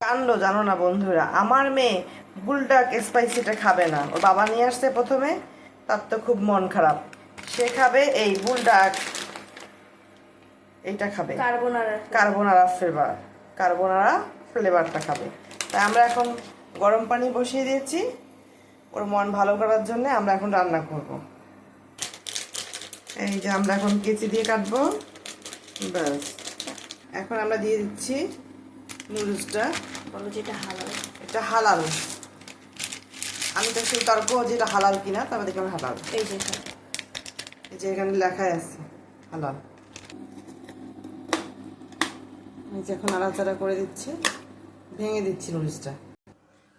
কাণ্ড জানো না বন্ধুরা, আমার মেয়ে বুলডাক স্পাইসিটা খাবে না। ওর বাবা নিয়ে আসছে প্রথমে, তার তো খুব মন খারাপ। সে খাবে এই বুলডাক, এইটা খাবে কার্বোনারা ফ্লেভারটা খাবে। তাই আমরা এখন গরম পানি বসিয়ে দিয়েছি ওর মন ভালো করার জন্য। আমরা এখন রান্না করব। এই যে আমরা এখন কেচি দিয়ে কাটবো। ব্যাস, এখন আমরা দিয়ে দিচ্ছি নুডলসটা। বলো যেটা হালাল। এটা হালাল। আমি তো সেই তর্ক যেটা হালাল কিনা, তবে দেখলাম হালাল। এই যে এখানে লেখাই আছে হালাল। এই যে এখন নাড়াচাড়া করে দিচ্ছি, ভেঙে দিচ্ছি নুডলসটা।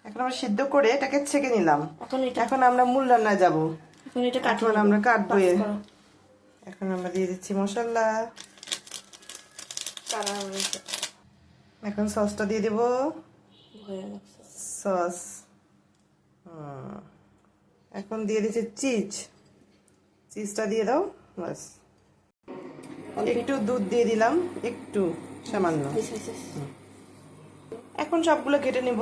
এখন আমরা সিদ্ধ করে এটাকে ছেঁকে নিলাম। এখন আমরা মূল রান্নায় যাবো। এখন আমরা কাটবো। এখন আমরা দিয়ে দিচ্ছি মশলা। এখন সসটা দিয়ে দেব। সস। এখন দিয়ে দিচ্ছি চিজটা দিয়ে দাও। বাস, একটু দুধ দিয়ে দিলাম, একটু সামান্য। এখন সবগুলো কেটে নিব।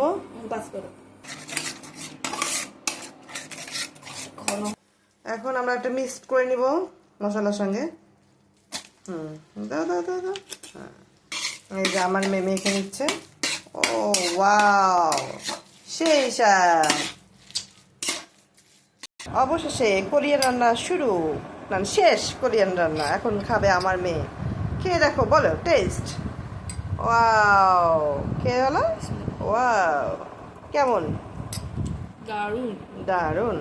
এখন আমরা একটা মিক্সড করে নিব মশলার সঙ্গে। দাও দাও দাও দাও। এই যে আমার মেয়ে মেখে নিচ্ছে। ও ওয়াও, সেই স্বাদ। অবশেষে কোরিয়ান রান্না শুরু, না শেষ কোরিয়ান রান্না। এখন খাবে আমার মেয়ে। খেয়ে দেখো, বলো টেস্ট। ওয়াও, খেয়ে হলো। ওয়াও, কেমন? দারুণ। দারুণ।